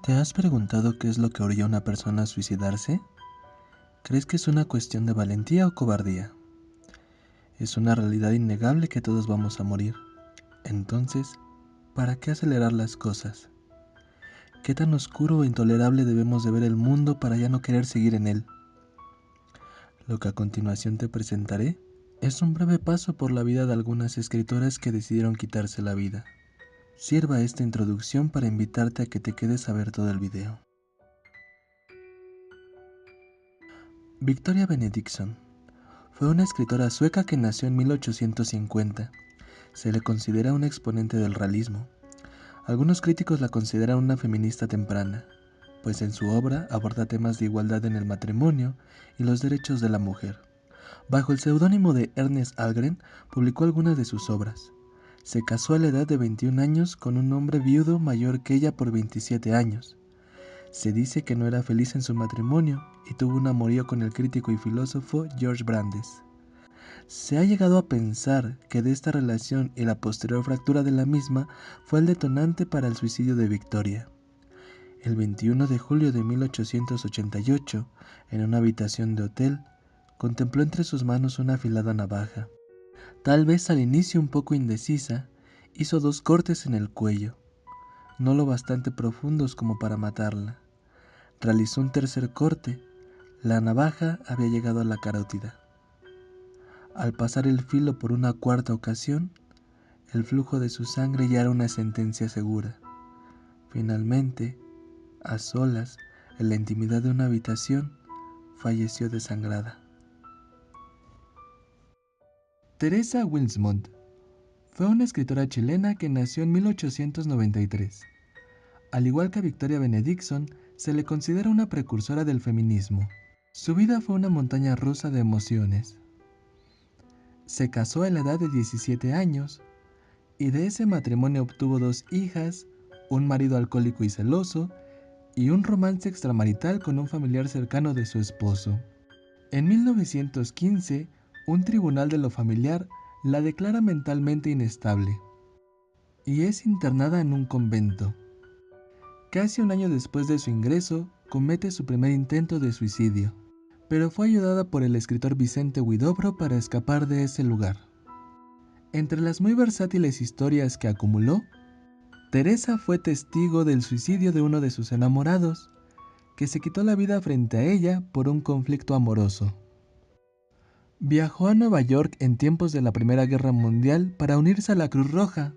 ¿Te has preguntado qué es lo que orilla a una persona a suicidarse? ¿Crees que es una cuestión de valentía o cobardía? Es una realidad innegable que todos vamos a morir. Entonces, ¿para qué acelerar las cosas? ¿Qué tan oscuro o intolerable debemos de ver el mundo para ya no querer seguir en él? Lo que a continuación te presentaré es un breve paso por la vida de algunas escritoras que decidieron quitarse la vida. Sirva esta introducción para invitarte a que te quedes a ver todo el video. Victoria Benedictsson fue una escritora sueca que nació en 1850. Se le considera un exponente del realismo. Algunos críticos la consideran una feminista temprana, pues en su obra aborda temas de igualdad en el matrimonio y los derechos de la mujer. Bajo el seudónimo de Ernest Ahlgren, publicó algunas de sus obras. Se casó a la edad de 21 años con un hombre viudo mayor que ella por 27 años. Se dice que no era feliz en su matrimonio y tuvo un amorío con el crítico y filósofo George Brandes. Se ha llegado a pensar que de esta relación y la posterior fractura de la misma fue el detonante para el suicidio de Victoria. El 21 de julio de 1888, en una habitación de hotel, contempló entre sus manos una afilada navaja. Tal vez al inicio un poco indecisa, hizo 2 cortes en el cuello, no lo bastante profundos como para matarla. Realizó un tercer corte. La navaja había llegado a la carótida. Al pasar el filo por una cuarta ocasión, el flujo de su sangre ya era una sentencia segura. Finalmente, a solas, en la intimidad de una habitación, falleció desangrada. Teresa Wilmsmont fue una escritora chilena que nació en 1893. Al igual que Victoria Benedictsson, se le considera una precursora del feminismo. Su vida fue una montaña rusa de emociones. Se casó a la edad de 17 años y de ese matrimonio obtuvo 2 hijas, un marido alcohólico y celoso y un romance extramarital con un familiar cercano de su esposo. En 1915, un tribunal de lo familiar la declara mentalmente inestable y es internada en un convento. Casi un año después de su ingreso, comete su primer intento de suicidio, pero fue ayudada por el escritor Vicente Huidobro para escapar de ese lugar. Entre las muy versátiles historias que acumuló, Teresa fue testigo del suicidio de uno de sus enamorados, que se quitó la vida frente a ella por un conflicto amoroso. Viajó a Nueva York en tiempos de la Primera Guerra Mundial para unirse a la Cruz Roja,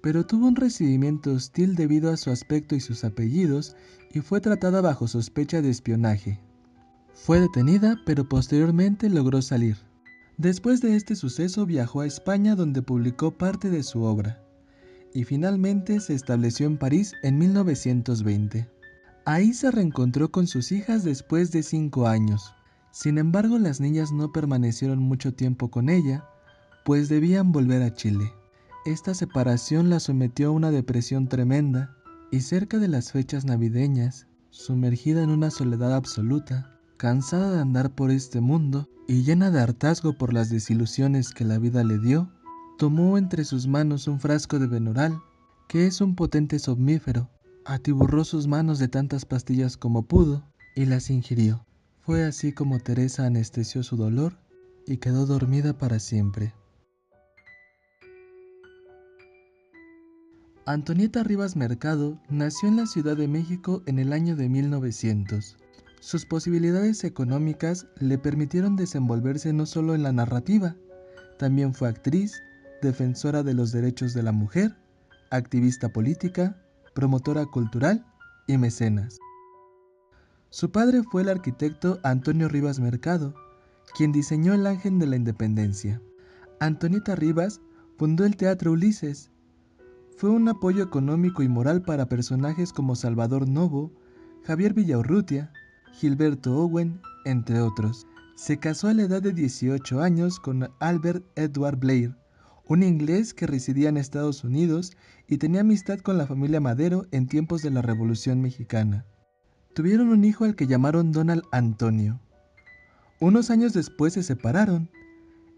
pero tuvo un recibimiento hostil debido a su aspecto y sus apellidos y fue tratada bajo sospecha de espionaje. Fue detenida, pero posteriormente logró salir. Después de este suceso viajó a España, donde publicó parte de su obra, y finalmente se estableció en París en 1920. Ahí se reencontró con sus hijas después de 5 años. Sin embargo, las niñas no permanecieron mucho tiempo con ella, pues debían volver a Chile. Esta separación la sometió a una depresión tremenda, y cerca de las fechas navideñas, sumergida en una soledad absoluta, cansada de andar por este mundo y llena de hartazgo por las desilusiones que la vida le dio, tomó entre sus manos un frasco de Benural, que es un potente somnífero, atiborró sus manos de tantas pastillas como pudo y las ingirió. Fue así como Teresa anestesió su dolor y quedó dormida para siempre. Antonieta Rivas Mercado nació en la Ciudad de México en el año de 1900. Sus posibilidades económicas le permitieron desenvolverse no solo en la narrativa, también fue actriz, defensora de los derechos de la mujer, activista política, promotora cultural y mecenas. Su padre fue el arquitecto Antonio Rivas Mercado, quien diseñó el Ángel de la Independencia. Antonieta Rivas fundó el Teatro Ulises. Fue un apoyo económico y moral para personajes como Salvador Novo, Javier Villaurrutia, Gilberto Owen, entre otros. Se casó a la edad de 18 años con Albert Edward Blair, un inglés que residía en Estados Unidos y tenía amistad con la familia Madero en tiempos de la Revolución Mexicana. Tuvieron un hijo al que llamaron Donald Antonio. Unos años después se separaron.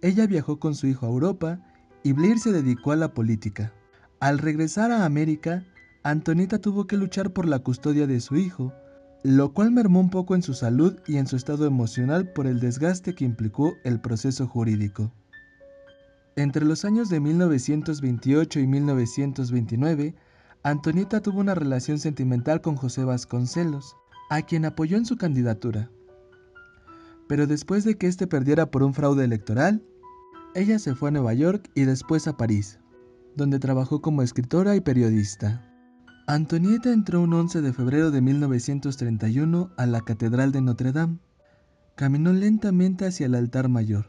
Ella viajó con su hijo a Europa y Blair se dedicó a la política. Al regresar a América, Antonieta tuvo que luchar por la custodia de su hijo, lo cual mermó un poco en su salud y en su estado emocional por el desgaste que implicó el proceso jurídico. Entre los años de 1928 y 1929, Antonieta tuvo una relación sentimental con José Vasconcelos, a quien apoyó en su candidatura. Pero después de que éste perdiera por un fraude electoral, ella se fue a Nueva York y después a París, donde trabajó como escritora y periodista. Antonieta entró un 11 de febrero de 1931 a la Catedral de Notre Dame. Caminó lentamente hacia el altar mayor.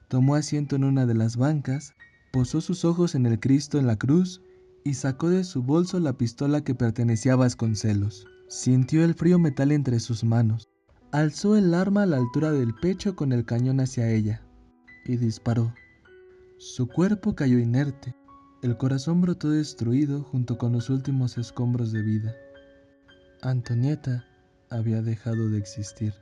Tomó asiento en una de las bancas, posó sus ojos en el Cristo en la cruz y sacó de su bolso la pistola que pertenecía a Vasconcelos. Sintió el frío metal entre sus manos. Alzó el arma a la altura del pecho con el cañón hacia ella y disparó. Su cuerpo cayó inerte. El corazón brotó destruido junto con los últimos escombros de vida. Antonieta había dejado de existir.